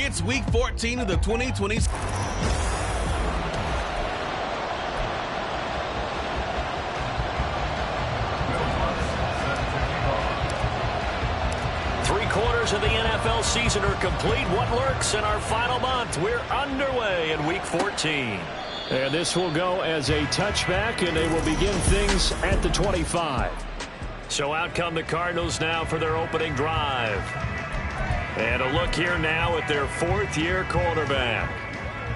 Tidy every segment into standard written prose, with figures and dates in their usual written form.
It's Week 14 of the 2020. Three-quarters of the NFL season are complete. What lurks in our final month? We're underway in Week 14. And this will go as a touchback, and they will begin things at the 25. So out come the Cardinals now for their opening drive. And a look here now at their fourth-year quarterback.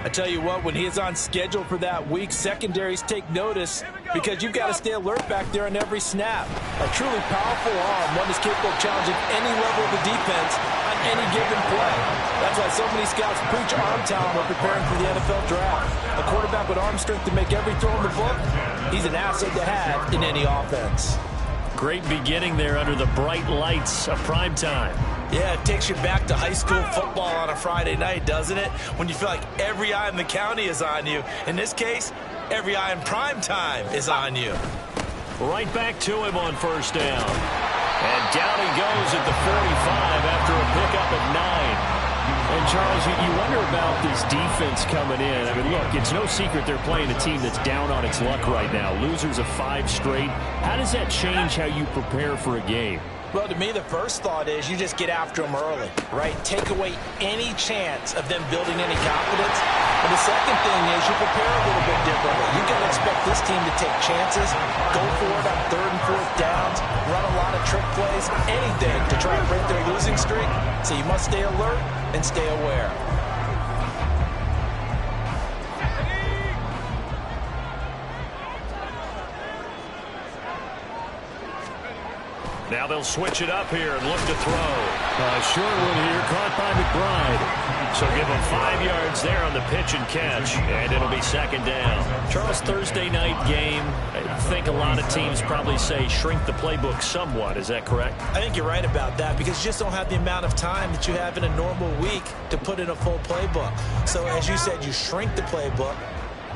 I tell you what, when he is on schedule for that week, secondaries take notice because you've got to stay alert back there on every snap. A truly powerful arm, one is capable of challenging any level of the defense on any given play. That's why so many scouts preach arm talent when preparing for the NFL draft. A quarterback with arm strength to make every throw in the book, he's an asset to have in any offense. Great beginning there under the bright lights of prime time. Yeah, it takes you back to high school football on a Friday night, doesn't it? When you feel like every eye in the county is on you. In this case, every eye in prime time is on you. Right back to him on first down. And down he goes at the 45 after a pickup of 9. And, Charles, you wonder about this defense coming in. I mean, look, it's no secret they're playing a team that's down on its luck right now. Losers of 5 straight. How does that change how you prepare for a game? Well, to me, the first thought is you just get after them early, right? Take away any chance of them building any confidence. And the second thing is you prepare a little bit differently. You got to expect this team to take chances, go for it on 3rd and 4th downs, run a lot of trick plays, anything to try to break their losing streak. So you must stay alert and stay aware. Now they'll switch it up here and look to throw. Short one here, caught by McBride. So give them 5 yards there on the pitch and catch, and it'll be second down. Charles, Thursday night game, I think a lot of teams probably say shrink the playbook somewhat. Is that correct? I think you're right about that because you just don't have the amount of time that you have in a normal week to put in a full playbook. So as you said, you shrink the playbook.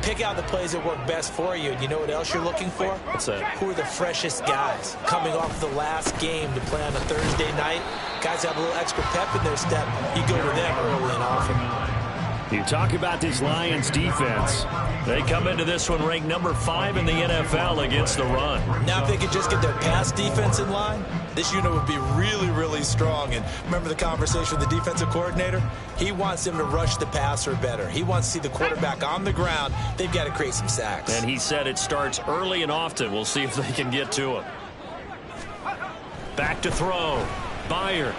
Pick out the plays that work best for you. And you know what else you're looking for? What's that? Who are the freshest guys coming off the last game to play on a Thursday night? Guys have a little extra pep in their step. You go to them early and often. You talk about this Lions defense. They come into this one ranked number 5 in the NFL against the run. Now if they could just get their pass defense in line, this unit would be really, really strong. And remember the conversation with the defensive coordinator? He wants them to rush the passer better. He wants to see the quarterback on the ground. They've got to create some sacks. And he said it starts early and often. We'll see if they can get to him. Back to throw. Byer.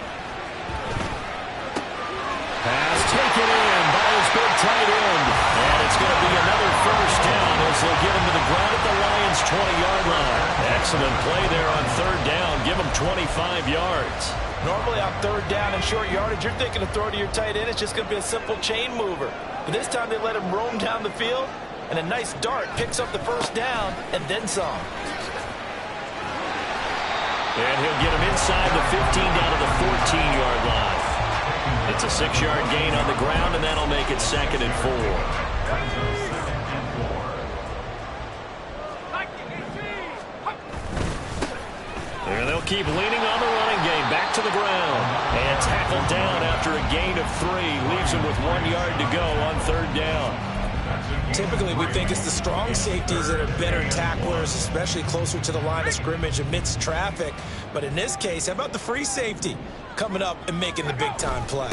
Pass taken in by his big tight end. And it's going to be another first down as they'll get him to the ground at the Lions' 20-yard line. Excellent play there on 3rd down. Give him 25 yards. Normally on 3rd down and short yardage, you're thinking of throw to your tight end. It's just going to be a simple chain mover. But this time they let him roam down the field, and a nice dart picks up the first down and then some. And he'll get him inside the 15 down to the 14-yard line. It's a 6-yard gain on the ground, and that'll make it 2nd and 4. And they'll keep leaning on the running game. Back to the ground. And tackled down after a gain of 3. Leaves him with 1 yard to go on 3rd down. Typically, we think it's the strong safeties that are better tacklers, especially closer to the line of scrimmage amidst traffic. But in this case, how about the free safety coming up and making the big-time play?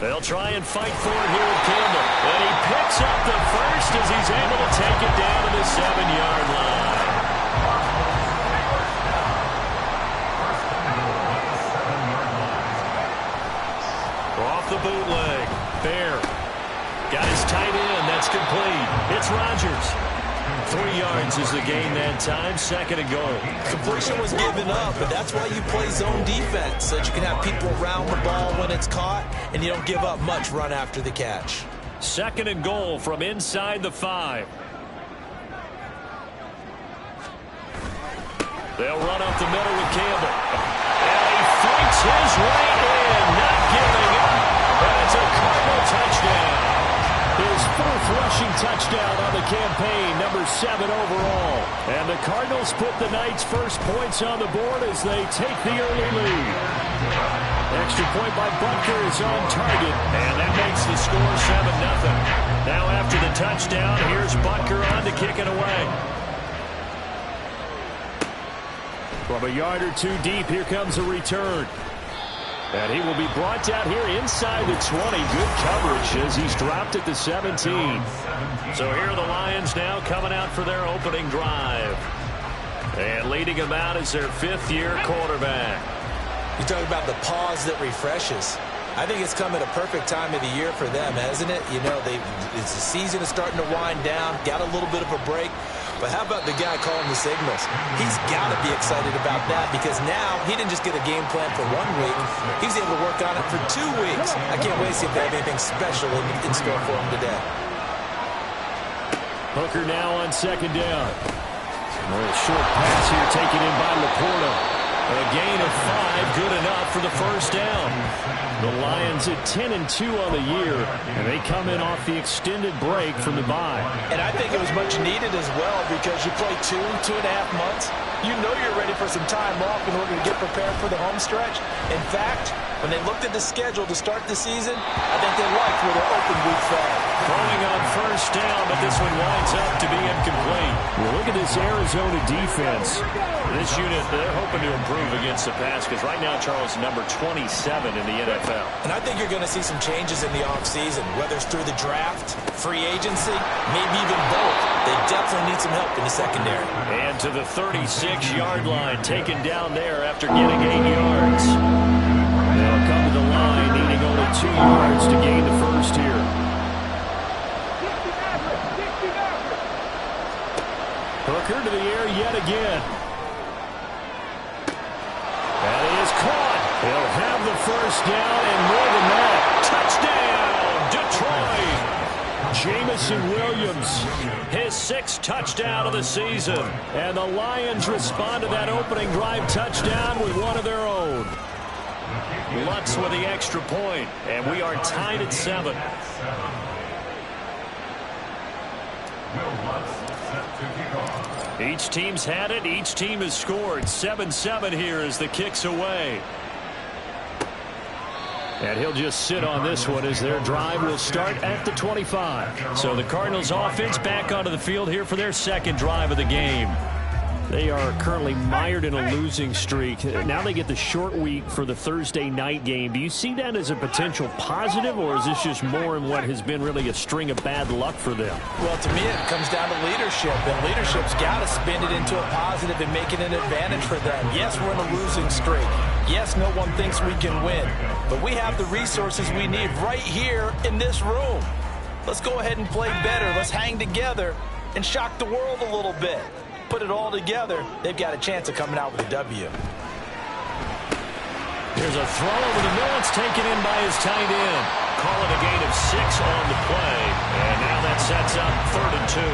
They'll try and fight for it here with Campbell. And he picks up the first as he's able to take it down to the 7-yard line. Off the bootleg. Bear. Got his tight end. That's complete. It's Rodgers. 3 yards is the gain that time. 2nd and goal. Completion was given up, but that's why you play zone defense, so that you can have people around the ball when it's caught, and you don't give up much run after the catch. 2nd and goal from inside the 5. They'll run up the middle with Campbell. And he fights his way in, not giving up. And it's a Cardinal touchdown. His 4th rushing touchdown on the campaign, number 7 overall. And the Cardinals put the night's first points on the board as they take the early lead. Extra point by Butker is on target. And that makes the score 7-0. Now after the touchdown, here's Butker on to kick it away. From a yard or two deep, here comes a return. And he will be brought down here inside the 20. Good coverage as he's dropped at the 17. So here are the Lions now coming out for their opening drive. And leading them out is their fifth-year quarterback. You talk about the pause that refreshes. I think it's come at a perfect time of the year for them, hasn't it? You know, the season is starting to wind down, got a little bit of a break. But how about the guy calling the signals? He's got to be excited about that because now he didn't just get a game plan for 1 week. He was able to work on it for 2 weeks. I can't wait to see if they have anything special in store for him today. Hooker now on second down. A little short pass here taken in by Laporta. A gain of 5, good enough for the first down. The Lions at 10-2 on the year, and they come in off the extended break from the bye. And I think it was much needed as well because you play 2.5 months. You know you're ready for some time off in order to get prepared for the home stretch. In fact, when they looked at the schedule to start the season, I think they liked where their open week fell. Throwing on first down, but this one winds up to be incomplete. Well, look at this Arizona defense. This unit, they're hoping to improve against the pass because right now, Charles, number 27 in the NFL. And I think you're going to see some changes in the offseason, whether it's through the draft, free agency, maybe even both. They definitely need some help in the secondary. And to the 36-yard line, taken down there after getting 8 yards. They'll come to the line, needing only 2 yards to gain the first here. Hooker to the air yet again. That is caught. He'll have the first down and more than that. Touchdown, Jamison Detroit. Williams. His 6th touchdown of the season. And the Lions respond to that opening drive touchdown with one of their own. Lutz with the extra point, and we are tied at 7. Each team's had it. Each team has scored. 7-7 here as the kick's away. And he'll just sit on this one as their drive will start at the 25. So the Cardinals offense back onto the field here for their second drive of the game. They are currently mired in a losing streak. Now they get the short week for the Thursday night game. Do you see that as a potential positive, or is this just more in what has been really a string of bad luck for them? Well, to me, it comes down to leadership, and leadership's got to spin it into a positive and make it an advantage for them. Yes, we're in a losing streak. Yes, no one thinks we can win, but we have the resources we need right here in this room. Let's go ahead and play better. Let's hang together and shock the world a little bit. Put it all together, they've got a chance of coming out with a W. Here's a throw over the middle. It's taken in by his tight end. Call it a gain of 6 on the play. And now that sets up 3rd and 2.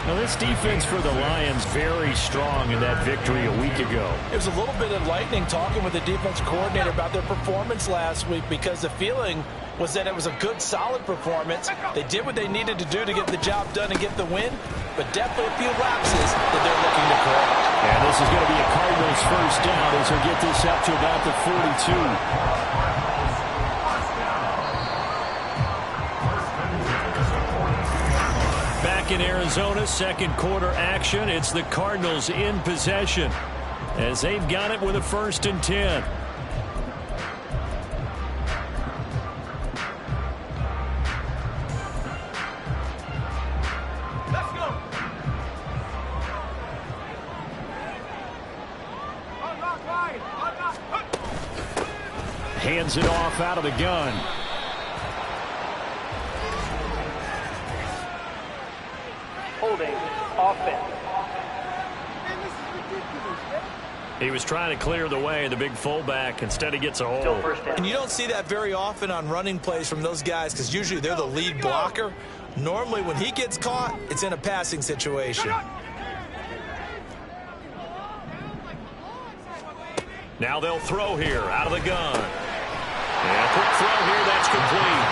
Now this defense for the Lions very strong in that victory a week ago. It was a little bit enlightening talking with the defense coordinator about their performance last week because the feeling was that it was a good, solid performance. They did what they needed to do to get the job done and get the win, but definitely a few lapses that they're looking to correct. And this is going to be a Cardinals first down as they get this up to about the 42. Back in Arizona, second quarter action. It's the Cardinals in possession as they've got it with a 1st and 10. Let's go. Hands it off out of the gun. Holding offense. He was trying to clear the way, the big fullback. Instead, he gets a hold. Still first down. And you don't see that very often on running plays from those guys because usually they're the lead blocker. Normally, when he gets caught, it's in a passing situation. Now they'll throw here out of the gun. And a quick throw here, that's complete.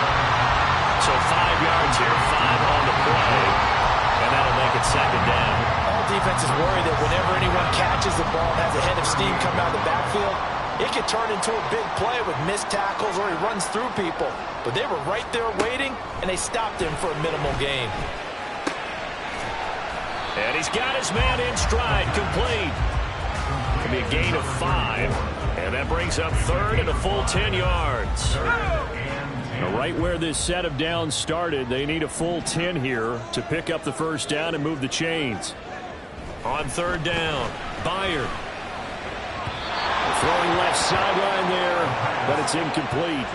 So 5 yards here, 5 on the play. And that'll make it 2nd down. All defenses worry that whenever anyone catches the ball and has a head of steam coming out of the backfield, It could turn into a big play with missed tackles or he runs through people. But they were right there waiting, and they stopped him for a minimal gain. And he's got his man in stride, complete. Could be a gain of 5. And that brings up third and a full 10 yards. Now, right where this set of downs started, they need a full 10 here to pick up the first down and move the chains. On third down, Byard. Throwing left sideline there, but it's incomplete.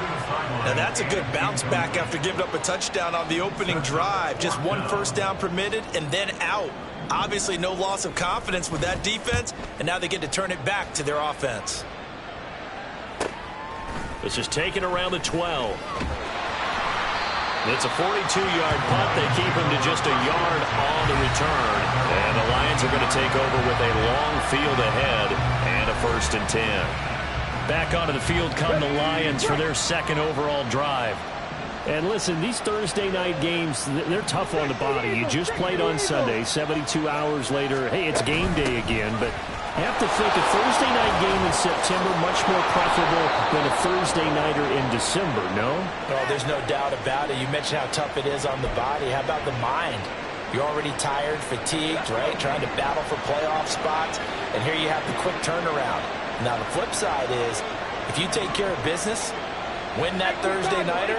Now that's a good bounce back after giving up a touchdown on the opening drive. Just 1 first down permitted and then out. Obviously no loss of confidence with that defense, and now they get to turn it back to their offense. This is taken around the 12. It's a 42-yard punt. They keep him to just a yard on the return. And the Lions are going to take over with a long field ahead and a 1st and 10. Back onto the field come the Lions for their second overall drive. And listen, these Thursday night games, they're tough on the body. You just played on Sunday, 72 hours later. Hey, it's game day again, but I have to think a Thursday night game in September much more preferable than a Thursday nighter in December, no? Oh, there's no doubt about it. You mentioned how tough it is on the body. How about the mind? You're already tired, fatigued, right? Trying to battle for playoff spots, and here you have the quick turnaround. Now, the flip side is, if you take care of business, win that Thursday nighter,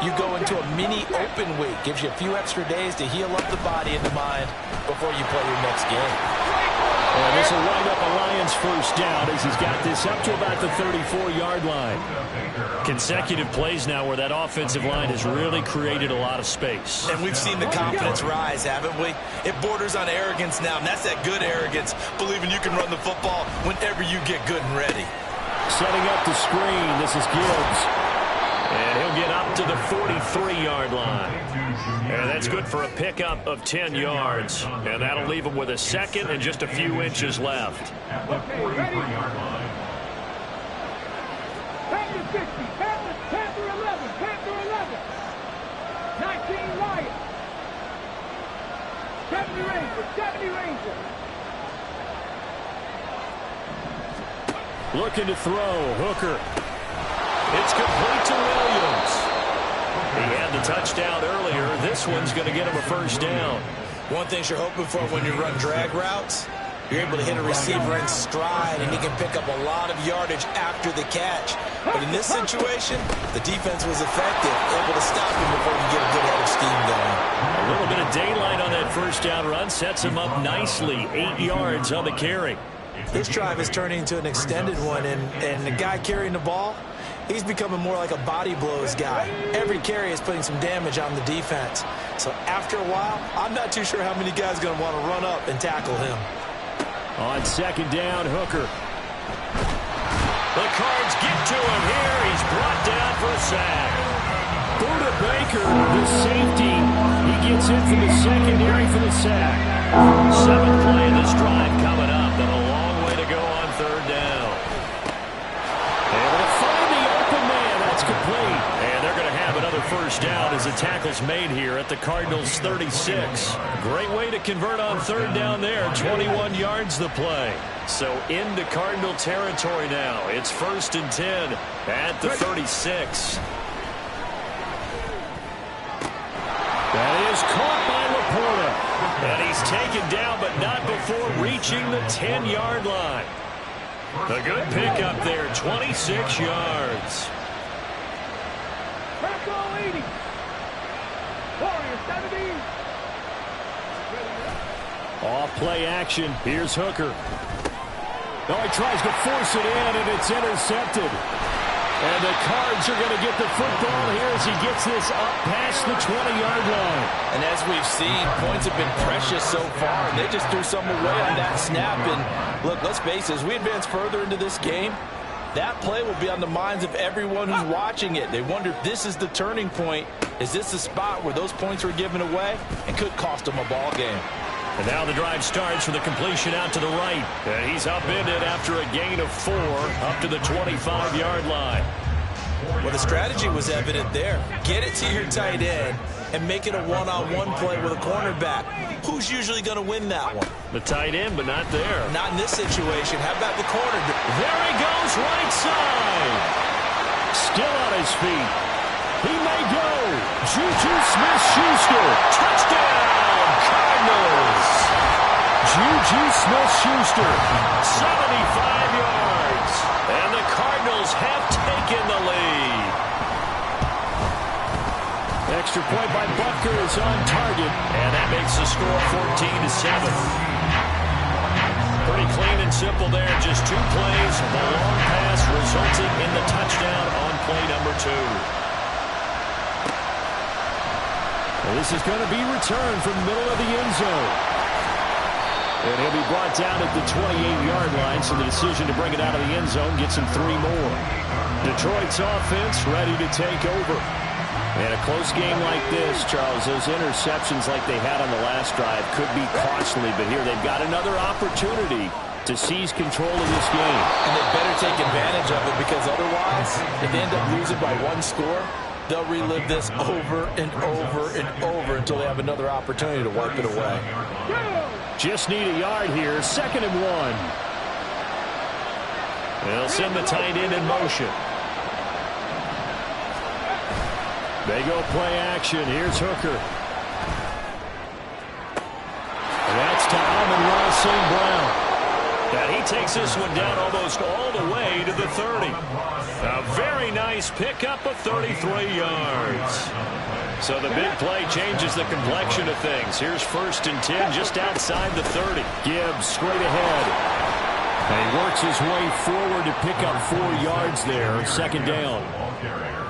you go into a mini open week. Gives you a few extra days to heal up the body and the mind before you play your next game. And this will wind up a Lions first down as he's got this up to about the 34-yard line. Consecutive plays now where that offensive line has really created a lot of space. And we've seen the confidence rise, haven't we? It borders on arrogance now, and that's that good arrogance, believing you can run the football whenever you get good and ready. Setting up the screen, this is Gibbs. And he'll get up to the 43-yard line. And that's good for a pickup of 10 yards. And that'll leave him with a second and just a few inches left. Panther 50, Panther 11, Panther 11. 19 Lions. 70 Rangers, 70 Rangers. Looking to throw, Hooker. It's complete to Williams. He had the touchdown earlier. This one's going to get him a first down. One thing you're hoping for when you run drag routes, you're able to hit a receiver in stride, and he can pick up a lot of yardage after the catch. But in this situation, the defense was effective, able to stop him before he get a good head of steam going. A little bit of daylight on that first down run sets him up nicely. 8 yards on the carry. This drive is turning into an extended one, and the guy carrying the ball, he's becoming more like a body blows guy. Every carry is putting some damage on the defense. So after a while, I'm not too sure how many guys are going to want to run up and tackle him. On second down, Hooker. The Cards get to him here. He's brought down for a sack. Buda Baker, the safety, he gets in from the secondary for the sack. 7th play of this drive coming up, and a long way to go on third down. Able to find the open man. That's complete. And they're going to have another first down as the tackle's made here at the Cardinals' 36. Great way to convert on third down there. 21 yards the play. So into Cardinal territory now. It's 1st and 10 at the 36. That is caught by Laporta. And he's taken down, but not before reaching the 10-yard line. A good pickup there, 26 yards. Purple 80. Warriors 70. Off play action. Here's Hooker. Oh, he tries to force it in, and it's intercepted. And the Cards are going to get the football here as he gets this up past the 20-yard line. And as we've seen, points have been precious so far, and they just threw some away on that snap. And look, let's face it, as we advance further into this game, that play will be on the minds of everyone who's watching it. They wonder if this is the turning point. Is this the spot where those points were given away and could cost them a ball game? And now the drive starts with a completion out to the right. And he's upended after a gain of 4 up to the 25-yard line. Well, the strategy was evident there. Get it to your tight end, and make it a one-on-one play with a cornerback. Who's usually going to win that one? The tight end, but not there. Not in this situation. How about the corner? There he goes, right side. Still on his feet. He may go. Juju Smith-Schuster. Touchdown, Cardinals. Juju Smith-Schuster, 75 yards. And the Cardinals have taken the lead. Extra point by Butker is on target. And that makes the score 14-7. Pretty clean and simple there. Just 2 plays. The long pass resulting in the touchdown on play number 2. Well, this is going to be returned from the middle of the end zone. And he'll be brought down at the 28-yard line, so the decision to bring it out of the end zone gets him 3 more. Detroit's offense ready to take over. And a close game like this, Charles, those interceptions like they had on the last drive could be costly, but here they've got another opportunity to seize control of this game. And they better take advantage of it, because otherwise, if they end up losing by 1 score, they'll relive this over and over and over until they have another opportunity to wipe it away. Just need a yard here. 2nd and 1. They'll send the tight end in motion. They go play action. Here's Hooker. That's to Amon-Ra St. Brown. And he takes this one down almost all the way to the 30. A very nice pickup of 33 yards. So the big play changes the complexion of things. Here's 1st and 10 just outside the 30. Gibbs straight ahead. And he works his way forward to pick up 4 yards there. 2nd down.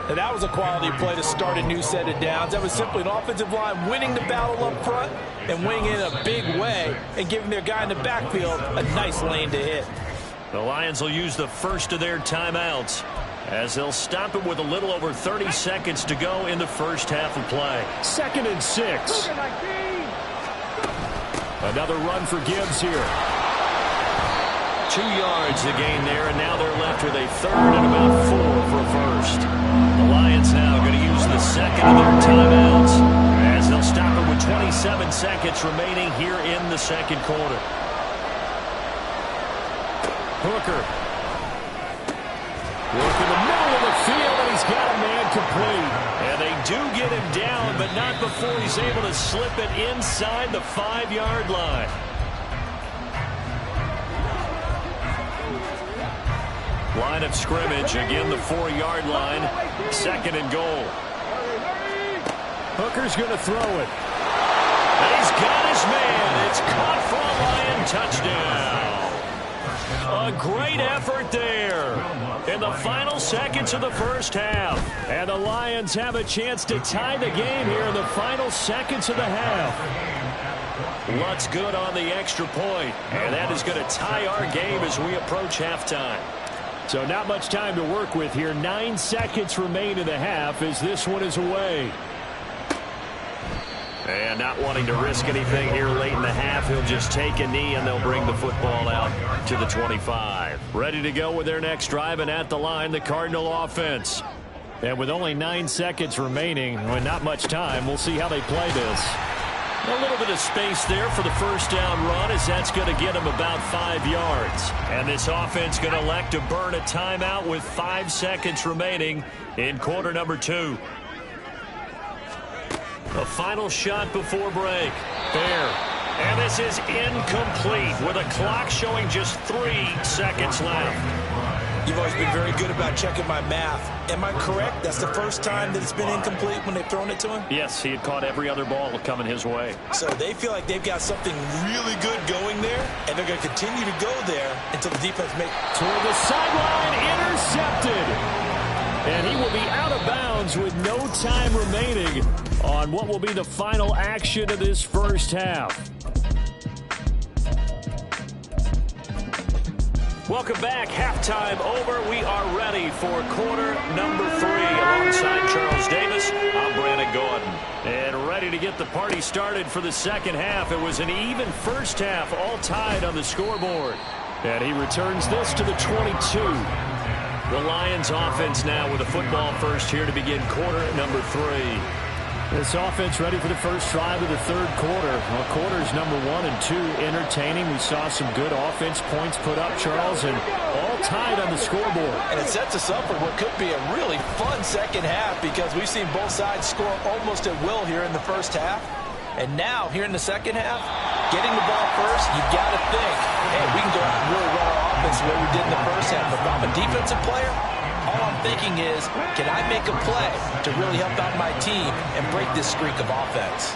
And that was a quality play to start a new set of downs. That was simply an offensive line winning the battle up front and winning in a big way and giving their guy in the backfield a nice lane to hit. The Lions will use the first of their timeouts as they'll stop it with a little over 30 seconds to go in the first half of play. 2nd and 6. Another run for Gibbs here. 2 yards to gain there, and now they're left with a 3rd and about 4 for a first. The Lions now going to use the 2nd of their timeouts as they'll stop it with 27 seconds remaining here in the 2nd quarter. Hooker. Work in the middle of the field, and he's got a man complete. And they do get him down, but not before he's able to slip it inside the 5-yard line. Line of scrimmage, again the 4-yard line. 2nd and goal. Hooker's going to throw it. And he's got his man. It's caught for a Lion touchdown. A great effort there in the final seconds of the first half. And the Lions have a chance to tie the game here in the final seconds of the half. Lutz good on the extra point, and that is going to tie our game as we approach halftime. So not much time to work with here. 9 seconds remain in the half as this one is away. And not wanting to risk anything here late in the half, he'll just take a knee and they'll bring the football out to the 25. Ready to go with their next drive, and at the line, the Cardinal offense. And with only 9 seconds remaining, with not much time, we'll see how they play this. A little bit of space there for the first down run, as that's going to get them about 5 yards. And this offense going to elect to burn a timeout with 5 seconds remaining in quarter number 2. A final shot before break. Fair. And this is incomplete with a clock showing just 3 seconds left. You've always been very good about checking my math. Am I correct? That's the first time that it's been incomplete when they've thrown it to him? Yes, he had caught every other ball coming his way. So they feel like they've got something really good going there, and they're going to continue to go there until the defense makes it. Toward the sideline, intercepted. And he will be out of bounds with no time remaining on what will be the final action of this first half. Welcome back. Halftime over. We are ready for quarter number 3. Alongside Charles Davis, I'm Brandon Gordon. And ready to get the party started for the second half. It was an even first half, all tied on the scoreboard. And he returns this to the 22. The Lions offense now with a football first here to begin quarter number 3. This offense ready for the first drive of the third quarter. Well, quarters number 1 and 2 entertaining. We saw some good offense points put up, Charles, and all tied on the scoreboard. And it sets us up for what could be a really fun second half because we've seen both sides score almost at will here in the first half. And now, here in the second half, getting the ball first, you got to think, hey, we can go out and really run our offense the way we did in the first half. But if I'm a defensive player, all I'm thinking is, can I make a play to really help out my team and break this streak of offense?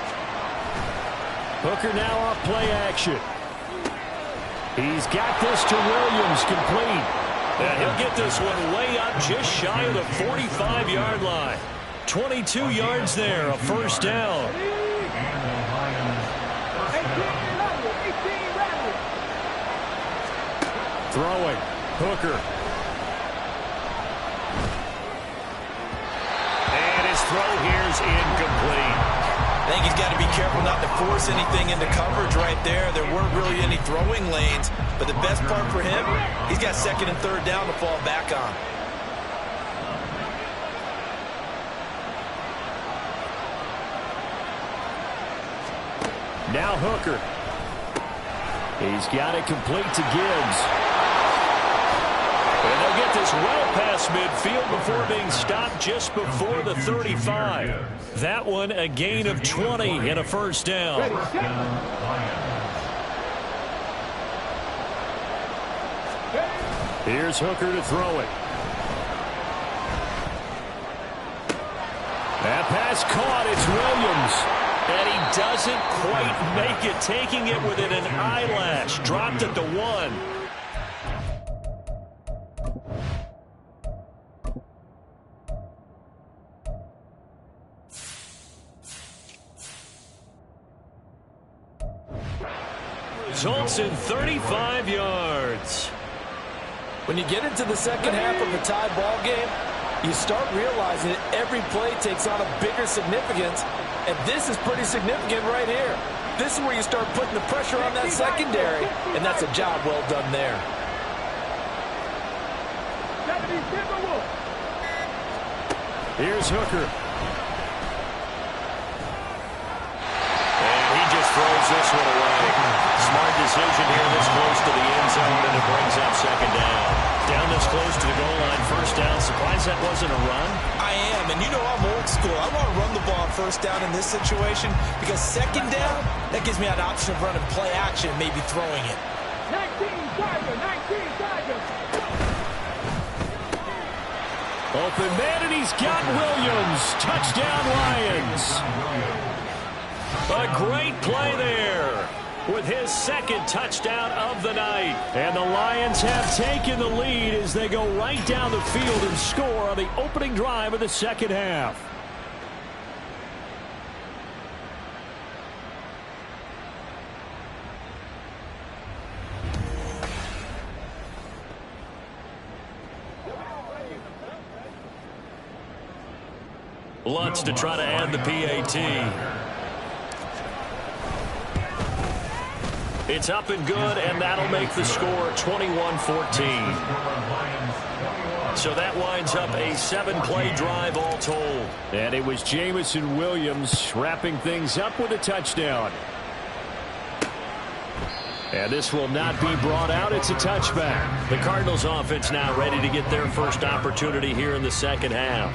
Hooker now off play action. He's got this to Williams, complete. And he'll get this one way up just shy of the 45-yard line. 22 yards there, a first down. Throwing. Hooker. And his throw here is incomplete. I think he's got to be careful not to force anything into coverage right there. There weren't really any throwing lanes, but the best part for him, he's got second and third down to fall back on. Now Hooker. He's got it complete to Gibbs. And they'll get this well past midfield before being stopped just before the 35. That one a gain of 20 and a first down. Here's Hooker to throw it. That pass caught. It's Williams. And he doesn't quite make it, taking it within an eyelash. Dropped at the 1. Results in 35 yards. When you get into the second half of a tie ball game, you start realizing that every play takes on a bigger significance, and this is pretty significant right here. This is where you start putting the pressure on that secondary, and that's a job well done there. Here's Hooker. And he just throws this one away. Smart decision here this close to the end zone, and it brings up second down. Down this close to the goal line, first down. Surprised that wasn't a run? I am, and you know I'm old school. I want to run the ball on first down in this situation because second down, that gives me an option of running play action, maybe throwing it. 19 Tigers. Open man, and he's got Williams. Touchdown, Lions. A great play there with his second touchdown of the night. And the Lions have taken the lead as they go right down the field and score on the opening drive of the second half. Lutz to try to add the PAT. It's up and good, and that'll make the score 21-14. So that winds up a 7-play drive all told. And it was Jamison Williams wrapping things up with a touchdown. And this will not be brought out. It's a touchback. The Cardinals offense now ready to get their first opportunity here in the second half.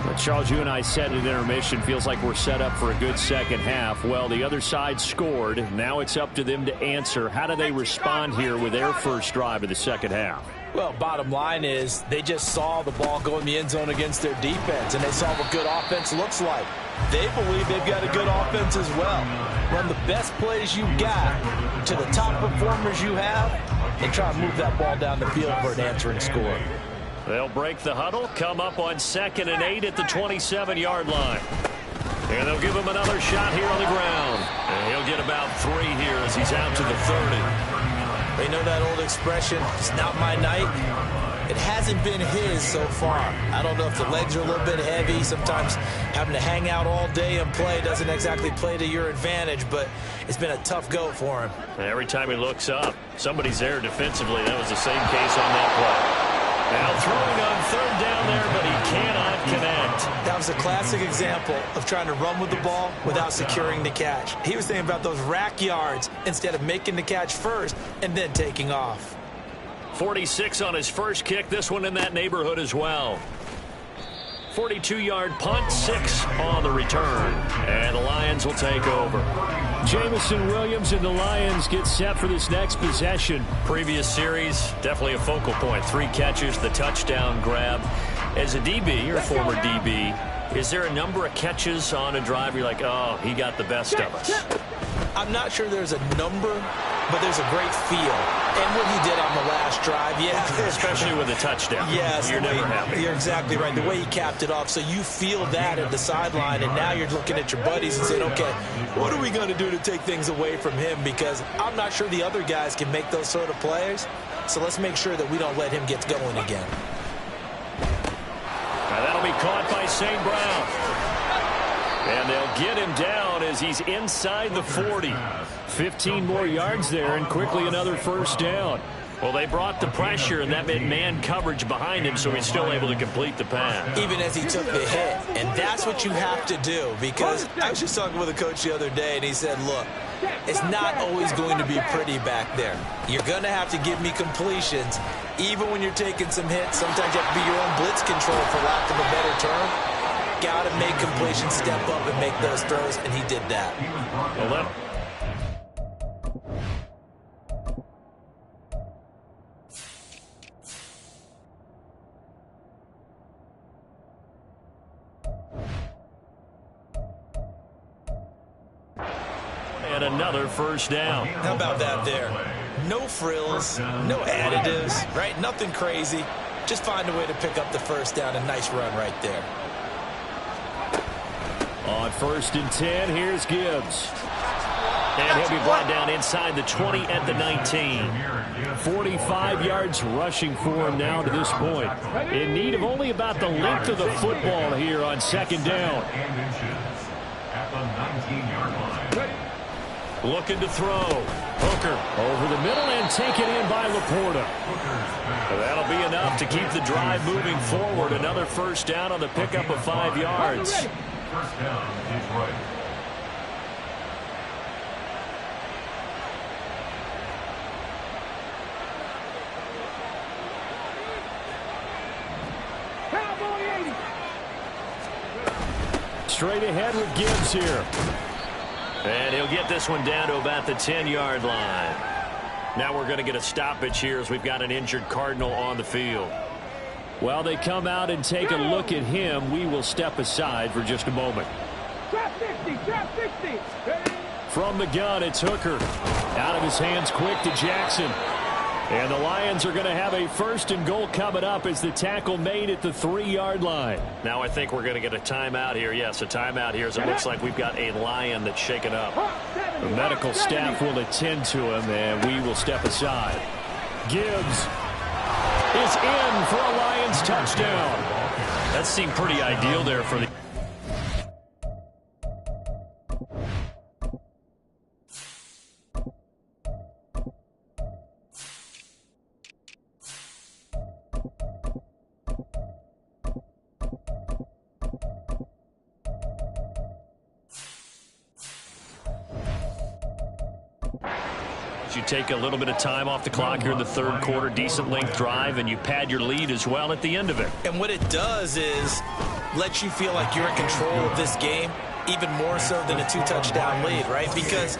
But Charles, you and I said at intermission, feels like we're set up for a good second half. Well, the other side scored. Now it's up to them to answer. How do they respond here with their first drive of the second half? Well, bottom line is they just saw the ball go in the end zone against their defense, and they saw what good offense looks like. They believe they've got a good offense as well. Run the best plays you've got to the top performers you have, and try to move that ball down the field for an answering score. They'll break the huddle, come up on 2nd and 8 at the 27-yard line. And they'll give him another shot here on the ground. And he'll get about 3 here as he's out to the 30. They know that old expression, it's not my night. It hasn't been his so far. I don't know if the legs are a little bit heavy. Sometimes having to hang out all day and play doesn't exactly play to your advantage, but it's been a tough go for him. And every time he looks up, somebody's there defensively. That was the same case on that play. Now throwing on 3rd down there, but he cannot connect. Correct. That was a classic example of trying to run with the ball without securing the catch. He was thinking about those rack yards instead of making the catch first and then taking off. 46 on his first kick. This one in that neighborhood as well. 42-yard punt, 6 on the return. And the Lions will take over. Jamison Williams and the Lions get set for this next possession. Previous series, definitely a focal point. 3 catches, the touchdown grab. As a DB, or a former DB, is there a number of catches on a drive where you're like, oh, he got the best of us? I'm not sure there's a number, but there's a great feel. And what he did on the last drive, yeah. Especially with a touchdown. Yes. You're never happy. You're exactly right. The way he capped it off. So you feel that at the sideline, and now you're looking at your buddies and saying, okay, what are we going to do to take things away from him? Because I'm not sure the other guys can make those sort of plays. So let's make sure that we don't let him get going again. Now that'll be caught by St. Brown. And they'll get him down as he's inside the 40. 15 more yards there, and quickly another first down. Well, they brought the pressure, and that meant man coverage behind him, so he's still able to complete the pass. Even as he took the hit. And that's what you have to do, because I was just talking with a coach the other day, and he said, look, it's not always going to be pretty back there. You're going to have to give me completions. Even when you're taking some hits, sometimes you have to be your own blitz control, for lack of a better term. Got to make completions, step up and make those throws, and he did that. Well, and another first down. How about that there? No frills, no additives, right? Nothing crazy. Just find a way to pick up the first down. A nice run right there. On 1st and 10, here's Gibbs. And he'll be brought down inside the 20 at the 19. 45 yards rushing for him now to this point. In need of only about the length of the football here on 2nd down. Looking to throw. Hooker over the middle and taken in by Laporta. That'll be enough to keep the drive moving forward. Another first down on the pickup of 5 yards. First down, Detroit. Straight ahead with Gibbs here. And he'll get this one down to about the 10-yard line. Now we're going to get a stoppage here as we've got an injured Cardinal on the field. While they come out and take a look at him, we will step aside for just a moment. Trap 60, trap 60. From the gun, it's Hooker. Out of his hands quick to Jackson. And the Lions are going to have a 1st and goal coming up as the tackle made at the 3-yard line. Now I think we're going to get a timeout here. Yes, a timeout here as it looks like we've got a Lion that's shaken up. The medical staff will attend to him, and we will step aside. Gibbs is in for a Lions touchdown. That seemed pretty ideal there for the... You take a little bit of time off the clock here in the 3rd quarter, decent length drive, and you pad your lead as well at the end of it. And what it does is let you feel like you're in control of this game, even more so than a 2-touchdown lead, right? Because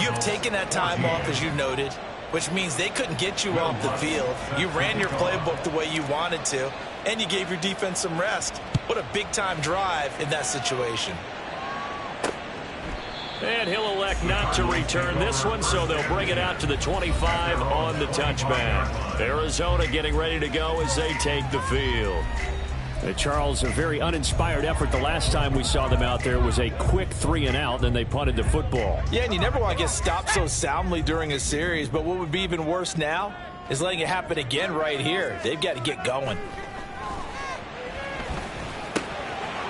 you have taken that time off, as you noted, which means they couldn't get you off the field. You ran your playbook the way you wanted to, and you gave your defense some rest. What a big-time drive in that situation. And he'll elect not to return this one, so they'll bring it out to the 25 on the touchback. Arizona getting ready to go as they take the field. Charles, a very uninspired effort. The last time we saw them out there was a quick 3-and-out, then they punted the football. Yeah, and you never want to get stopped so soundly during a series, but what would be even worse now is letting it happen again right here. They've got to get going.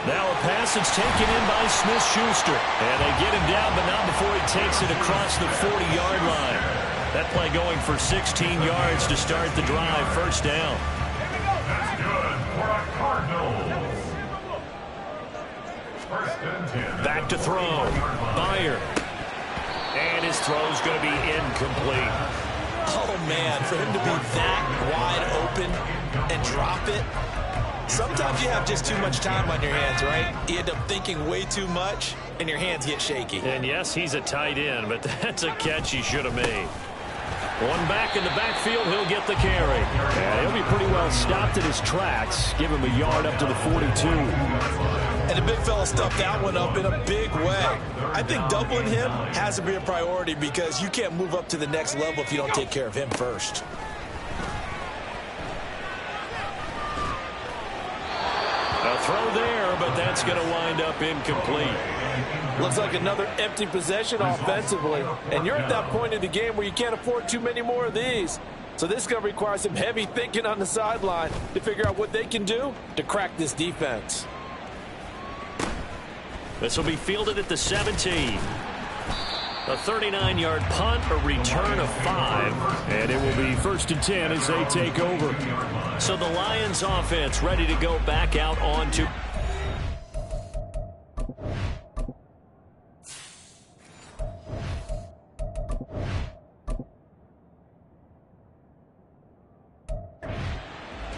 Now a pass that's taken in by Smith-Schuster. And they get him down, but not before he takes it across the 40-yard line. That play going for 16 yards to start the drive. First down. That's good for a Cardinal. First and 10. Back to throw. Meyer. And his throw's going to be incomplete. Oh, man, for him to be that wide open and drop it. Sometimes you have just too much time on your hands, right? You end up thinking way too much, and your hands get shaky. And yes, he's a tight end, but that's a catch he should have made. One back in the backfield, he'll get the carry. And he'll be pretty well stopped in his tracks. Give him a yard up to the 42. And the big fella stuffed that one up in a big way. I think doubling him has to be a priority because you can't move up to the next level if you don't take care of him first. A throw there, but that's going to wind up incomplete. Looks like another empty possession offensively. And you're at that point in the game where you can't afford too many more of these. So this is going to require some heavy thinking on the sideline to figure out what they can do to crack this defense. This will be fielded at the 17. A 39-yard punt, a return of 5. And it will be first and 10 as they take over. So the Lions offense ready to go back out onto.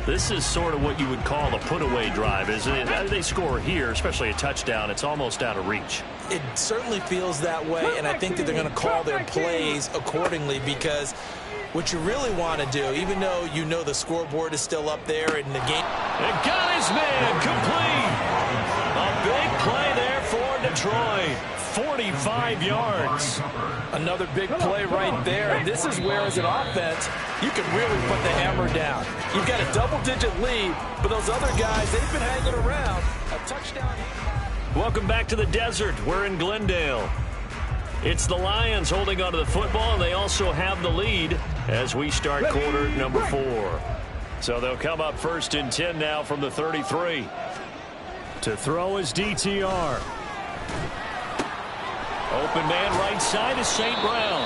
This is sort of what you would call a put-away drive, isn't it? They score here, especially a touchdown. It's almost out of reach. It certainly feels that way, and I think that they're going to call their plays accordingly because what you really want to do, even though you know the scoreboard is still up there in the game. And got his man complete. A big play there for Detroit. 45 yards. Another big play right there, and this is where, as an offense, you can really put the hammer down. You've got a double-digit lead, but those other guys, they've been hanging around. A touchdown. Welcome back to the desert. We're in Glendale. It's the Lions holding onto the football, and they also have the lead as we start quarter number 4. So they'll come up first and 10 now from the 33. To throw is DTR. Open man right side is St. Brown.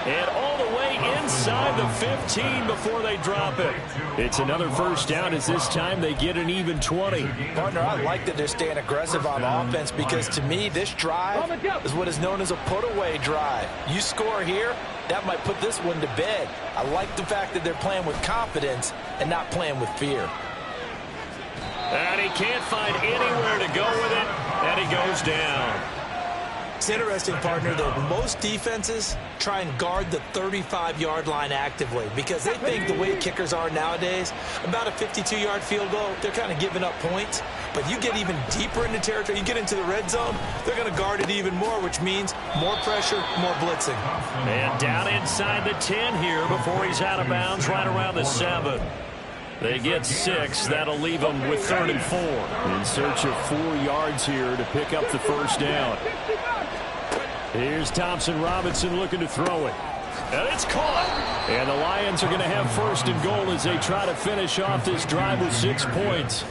And all the way inside the 15 before they drop it. It's another first down as this time they get an even 20. Partner, I like that they're staying aggressive on offense because to me this drive is what is known as a put-away drive. You score here, that might put this one to bed. I like the fact that they're playing with confidence and not playing with fear. And he can't find anywhere to go with it, and he goes down. It's interesting, partner, that most defenses try and guard the 35-yard line actively because they think the way kickers are nowadays, about a 52-yard field goal, they're kind of giving up points. But you get even deeper into territory, you get into the red zone, they're going to guard it even more, which means more pressure, more blitzing. And down inside the 10 here before he's out of bounds right around the 7. They get 6. That'll leave them with 3rd and 4. In search of 4 yards here to pick up the first down. Here's Thompson Robinson looking to throw it. And it's caught. And the Lions are going to have 1st and goal as they try to finish off this drive with 6 points.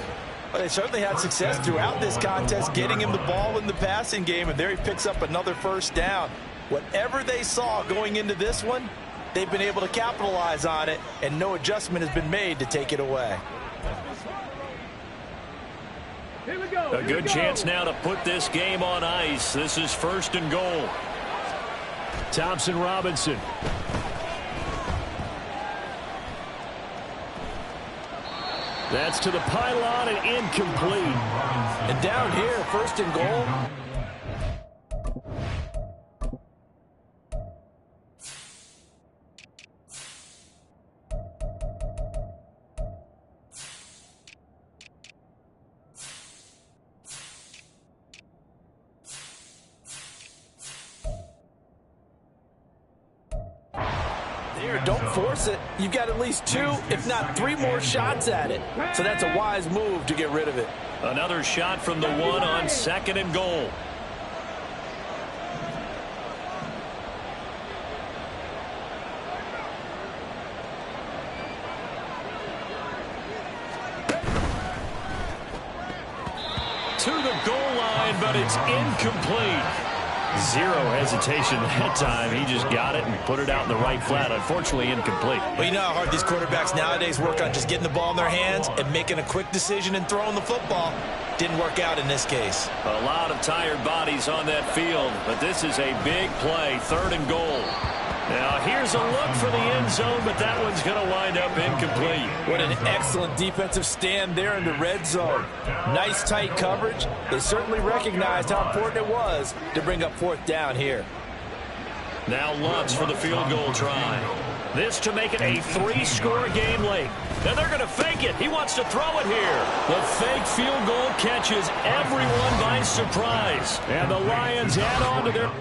Well, they certainly had success throughout this contest, getting him the ball in the passing game, and there he picks up another first down. Whatever they saw going into this one, they've been able to capitalize on it, and no adjustment has been made to take it away. A good chance now to put this game on ice. This is 1st and goal. Thompson Robinson. That's to the pylon and incomplete. And down here, 1st and goal. Don't force it. You've got at least 2, if not 3 more shots at it. So that's a wise move to get rid of it. Another shot from the 1 on 2nd and goal. To the goal line, but it's incomplete. Zero hesitation that time. He just got it and put it out in the right flat. Unfortunately, incomplete. Well, you know how hard these quarterbacks nowadays work on just getting the ball in their hands and making a quick decision and throwing the football. Didn't work out in this case. A lot of tired bodies on that field, but this is a big play, 3rd and goal. Now, here's a look for the end zone, but that one's going to wind up incomplete. What an excellent defensive stand there in the red zone. Nice tight coverage. They certainly recognized how important it was to bring up 4th down here. Now Lutz for the field goal try. This to make it a 3-score game late. Now they're going to fake it. He wants to throw it here. The fake field goal catches everyone by surprise. And the Lions add on to their...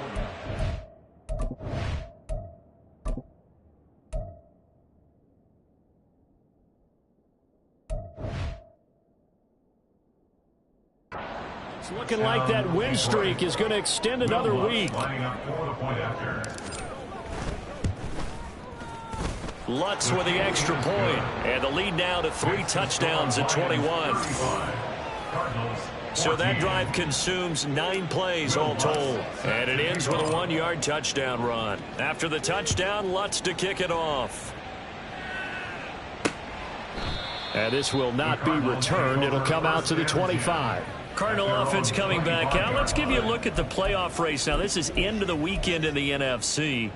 It's looking like that win streak is going to extend another week. Lutz with the extra point, and the lead now to 3 touchdowns at 21. So that drive consumes 9 plays all told, and it ends with a 1-yard touchdown run. After the touchdown, Lutz to kick it off. And this will not be returned. It'll come out to the 25. Cardinal offense coming back out. Let's give you a look at the playoff race. Now, this is into the weekend in the NFC.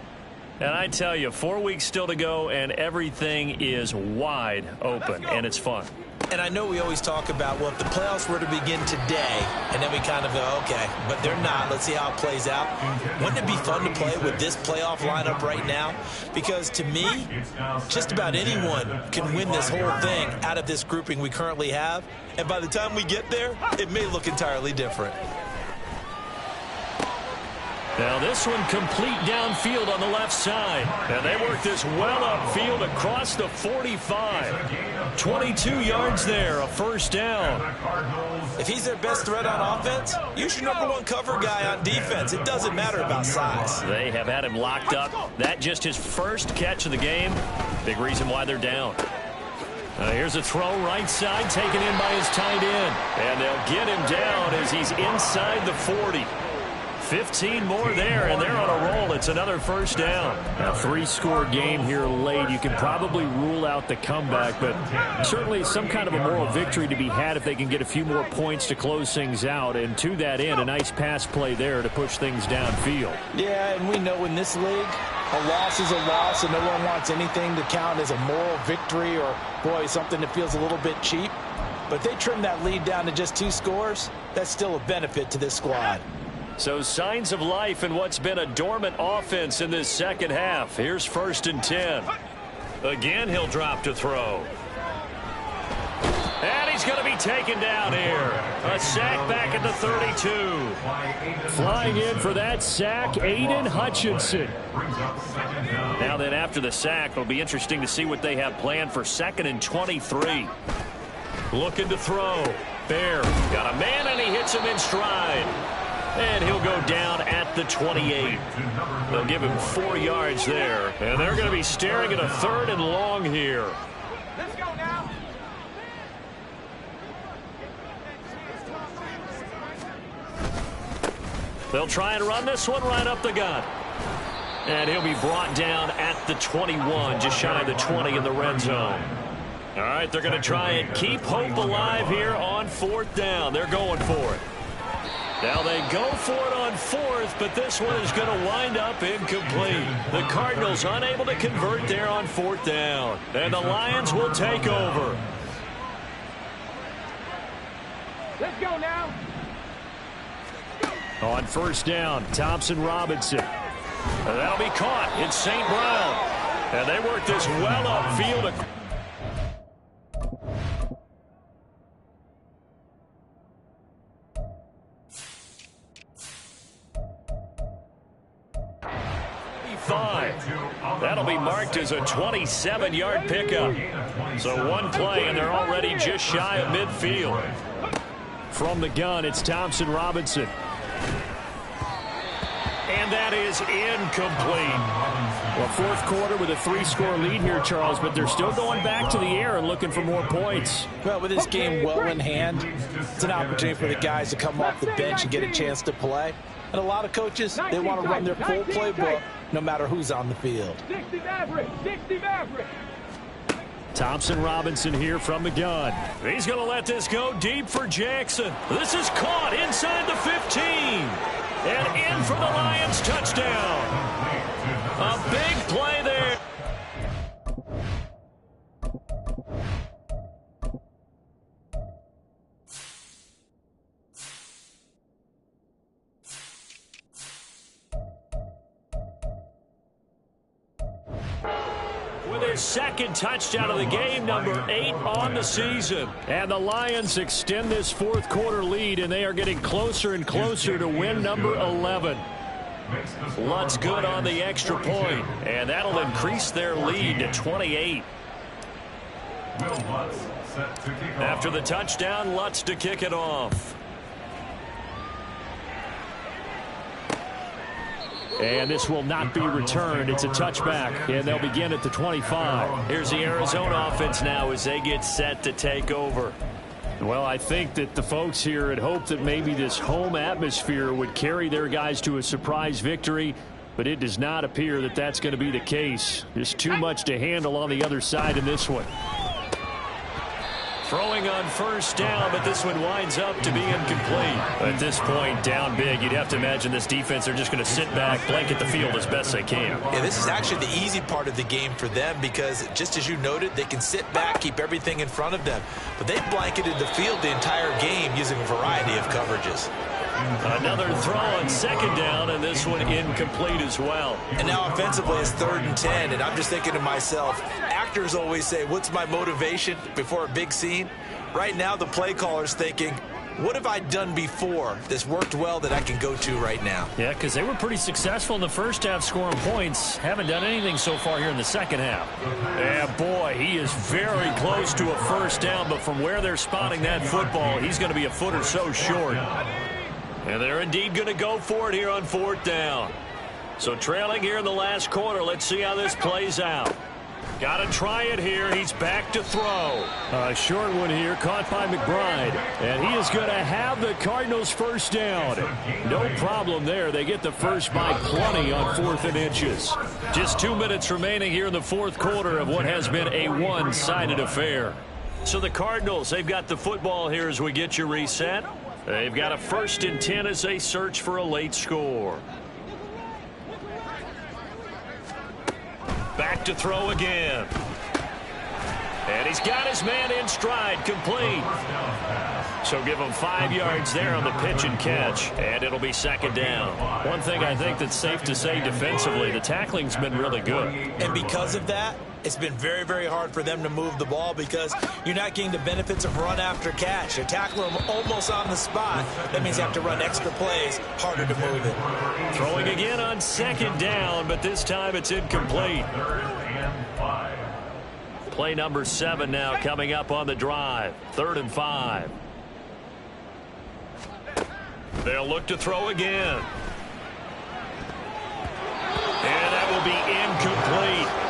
And I tell you, 4 weeks still to go, and everything is wide open, and it's fun. And I know we always talk about, well, if the playoffs were to begin today, and then we kind of go, okay, but they're not. Let's see how it plays out. Wouldn't it be fun to play with this playoff lineup right now? Because to me, just about anyone can win this whole thing out of this grouping we currently have. And by the time we get there, it may look entirely different. Now this one complete downfield on the left side. And they work this well upfield across the 45. 22 yards there, a 1st down. If he's their best threat on offense, use your #1 cover guy on defense. It doesn't matter about size. They have had him locked up. That just his first catch of the game. Big reason why they're down. Here's a throw right side taken in by his tight end. And they'll get him down as he's inside the 40. 15 more there, and they're on a roll. It's another 1st down. A 3-score game here late. You can probably rule out the comeback, but certainly some kind of a moral victory to be had if they can get a few more points to close things out. And to that end, a nice pass play there to push things downfield. Yeah, and we know in this league, a loss is a loss, and no one wants anything to count as a moral victory or, boy, something that feels a little bit cheap. But they trim that lead down to just 2 scores. That's still a benefit to this squad. So signs of life in what's been a dormant offense in this second half. Here's 1st and 10. Again, he'll drop to throw. And he's going to be taken down here. A sack back at the 32. Flying in for that sack, Aiden Hutchinson. Now then, after the sack, it'll be interesting to see what they have planned for 2nd and 23. Looking to throw. Bear got a man, and he hits him in stride. And he'll go down at the 28. They'll give him 4 yards there. And they're going to be staring at a 3rd and long here. Let's go now. They'll try and run this one right up the gut. And he'll be brought down at the 21, just shy of the 20 in the red zone. All right, they're going to try and keep hope alive here on 4th down. They're going for it. Now they go for it on 4th, but this one is going to wind up incomplete. The Cardinals unable to convert there on 4th down. And the Lions will take over. Let's go now. On 1st down, Thompson-Robinson. And that'll be caught. It's St. Brown. And they work this well upfield. That'll be marked as a 27-yard pickup. So one play, and they're already just shy of midfield. From the gun, it's Thompson-Robinson. And that is incomplete. Well, 4th quarter with a 3-score lead here, Charles, but they're still going back to the air and looking for more points. Well, with this game well in hand, it's an opportunity for the guys to come off the bench and get a chance to play. And a lot of coaches, they want to run their full playbook no matter who's on the field. 60 Maverick, 60 Maverick. Thompson Robinson here from the gun. He's going to let this go deep for Jackson. This is caught inside the 15. And in for the Lions touchdown. A big play there. With his second touchdown of the game, number 8 on the season. And the Lions extend this fourth quarter lead, and they are getting closer and closer to win number 11. Lutz good on the extra point, and that'll increase their lead to 28. After the touchdown, Lutz to kick it off. And this will not be returned. It's a touchback, and they'll begin at the 25. Here's the Arizona offense now as they get set to take over. Well, I think that the folks here had hoped that maybe this home atmosphere would carry their guys to a surprise victory, but it does not appear that that's going to be the case. Just too much to handle on the other side in this one. Throwing on first down, but this one winds up to be incomplete. At this point, down big, you'd have to imagine this defense, they're just going to sit back, blanket the field as best they can. Yeah, this is actually the easy part of the game for them because, just as you noted, they can sit back, keep everything in front of them. But they blanketed the field the entire game using a variety of coverages. Another throw on second down, and this one incomplete as well. And now offensively it's 3rd and 10, and I'm just thinking to myself, actors always say, what's my motivation before a big scene? Right now the play caller's thinking, what have I done before that's worked well that I can go to right now? Yeah, because they were pretty successful in the first half scoring points. Haven't done anything so far here in the second half. Yeah, boy, he is very close to a first down, but from where they're spotting that football, he's going to be a foot or so short. And they're indeed going to go for it here on 4th down. So trailing here in the last quarter, let's see how this plays out. Got to try it here. He's back to throw. A short one here, caught by McBride. And he is going to have the Cardinals first down. No problem there. They get the first by plenty on 4th and inches. Just 2 minutes remaining here in the fourth quarter of what has been a one-sided affair. So the Cardinals, they've got the football here as we get you reset. They've got a 1st and 10 as they search for a late score. Back to throw again. And he's got his man in stride, complete. So give him 5 yards there on the pitch and catch, and it'll be 2nd down. One thing I think that's safe to say defensively, the tackling's been really good. And because of that, it's been very, very hard for them to move the ball because you're not getting the benefits of run after catch. You're tackling them almost on the spot. That means you have to run extra plays, harder to move it. Throwing again on 2nd down, but this time it's incomplete. Play number 7 now coming up on the drive. 3rd and 5. They'll look to throw again. And that will be incomplete.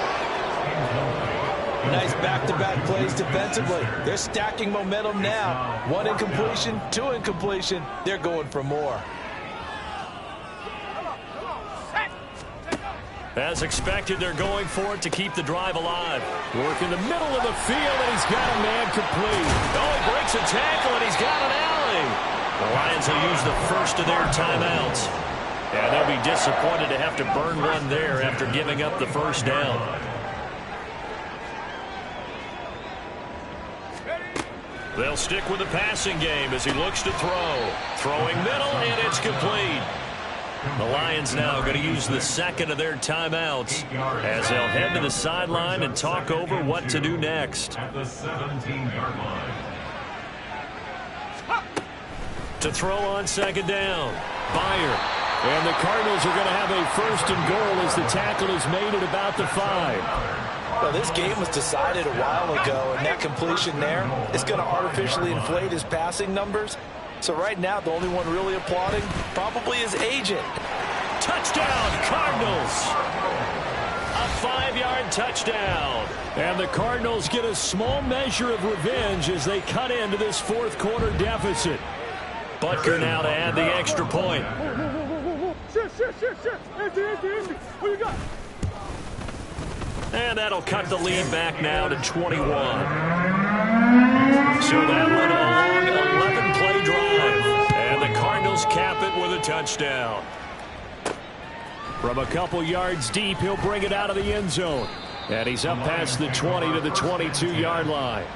Nice back-to-back plays defensively. They're stacking momentum now. 1 incompletion, 2 incompletion. They're going for more. As expected, they're going for it to keep the drive alive. Work in the middle of the field, and he's got a man complete. Oh, he breaks a tackle, and he's got an alley. The Lions will use the first of their timeouts. And they'll be disappointed to have to burn one there after giving up the first down. They'll stick with the passing game as he looks to throw. Throwing middle, and it's complete. The Lions now going to use the 2nd of their timeouts as they'll head to the sideline and talk over what to do next. At the 17-yard line. To throw on 2nd down. Byer. And the Cardinals are going to have a 1st and goal as the tackle is made at about the 5. Well, this game was decided a while ago, and that completion there is going to artificially inflate his passing numbers. So right now, the only one really applauding probably his agent. Touchdown, Cardinals! A 5-yard touchdown. And the Cardinals get a small measure of revenge as they cut into this fourth quarter deficit. Butker now to add the extra point. Shit. Empty. What you got? And that'll cut the lead back now to 21. So that went a long 11-play drive. And the Cardinals cap it with a touchdown. From a couple yards deep, he'll bring it out of the end zone. And he's up past the 20 to the 22-yard line.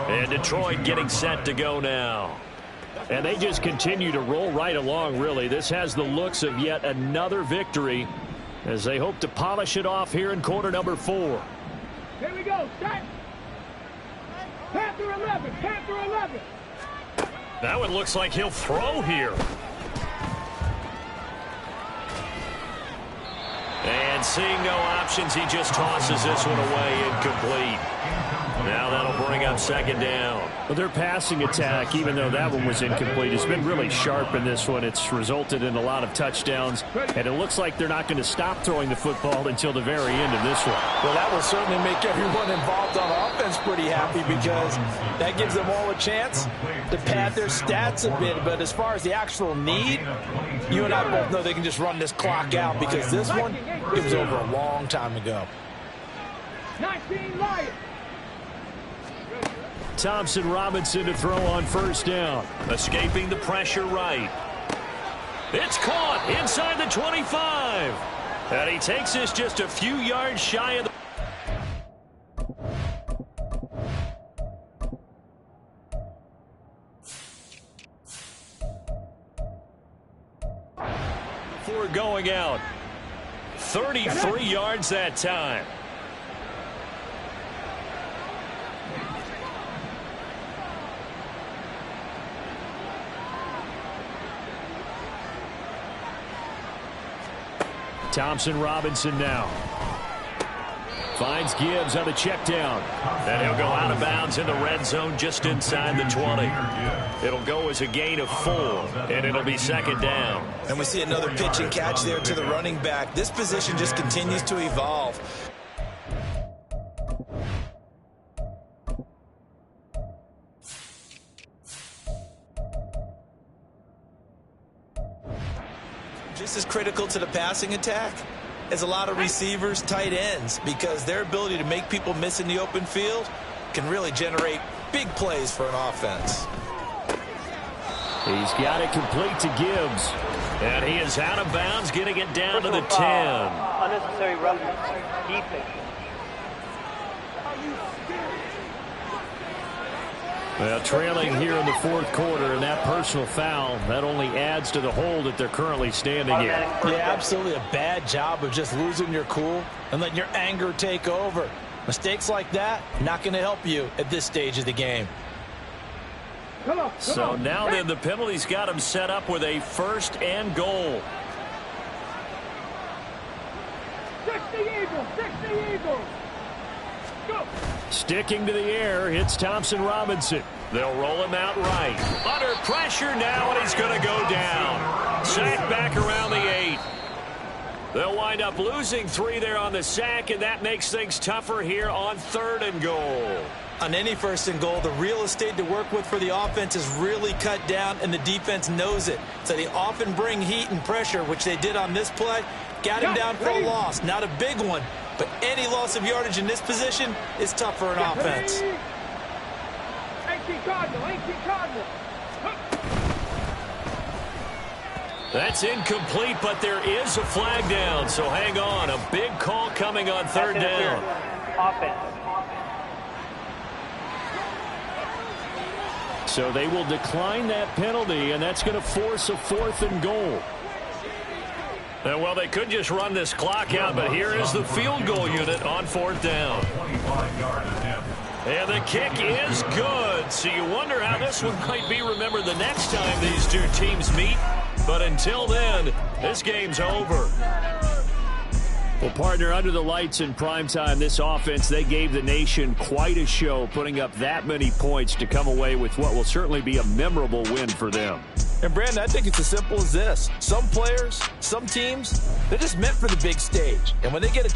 And Detroit getting set to go now. And they just continue to roll right along, really. This has the looks of yet another victory as they hope to polish it off here in quarter number 4. Here we go. Start. Panther 11. That one looks like he'll throw here. And seeing no options, he just tosses this one away, incomplete. Now that'll bring up second down. Well, their passing attack, even though that one was incomplete, has been really sharp in this one. It's resulted in a lot of touchdowns, and it looks like they're not going to stop throwing the football until the very end of this one. Well, that will certainly make everyone involved on offense pretty happy because that gives them all a chance to pad their stats a bit. But as far as the actual need, you and I both know they can just run this clock out because this one, it was over a long time ago. 19 Lions. Thompson Robinson to throw on first down. Escaping the pressure right. It's caught inside the 25. And he takes this just a few yards shy of the... Before going out. 33 yards that time. Thompson Robinson now. Finds Gibbs on the check down. And he'll go out of bounds in the red zone just inside the 20. It'll go as a gain of 4, and it'll be second down. And we see another pitch and catch there to the running back. This position just continues to evolve. Just as critical to the passing attack as a lot of receivers, tight ends, because their ability to make people miss in the open field can really generate big plays for an offense. He's got it complete to Gibbs. And he is out of bounds, getting it down to the 10. Unnecessary roughness. Defense. Well, trailing here in the fourth quarter, and that personal foul, that only adds to the hole that they're currently standing in. Yeah, absolutely a bad job of just losing your cool and letting your anger take over. Mistakes like that, not going to help you at this stage of the game. So now then, the penalty's got him set up with a 1st and goal. 60 Eagles. Go. Sticking to the air, it's Thompson Robinson. They'll roll him out right. Under pressure now, and he's going to go down. Sack back around the 8. They'll wind up losing 3 there on the sack, and that makes things tougher here on 3rd and goal. On any 1st and goal, the real estate to work with for the offense is really cut down, and the defense knows it. So they often bring heat and pressure, which they did on this play. Got him down for a loss. Not a big one, but any loss of yardage in this position is tough for an offense. 18 Cardinal. That's incomplete, but there is a flag down, so hang on. A big call coming on 3rd down. Offense. So they will decline that penalty, and that's going to force a 4th and goal. And, well, they could just run this clock out, but here is the field goal unit on 4th down. And the kick is good. So you wonder how this one might be remembered the next time these two teams meet. But until then, this game's over. Well, partner, under the lights in primetime, this offense, they gave the nation quite a show, putting up that many points to come away with what will certainly be a memorable win for them. And, Brandon, I think it's as simple as this. Some players, some teams, they're just meant for the big stage. And when they get a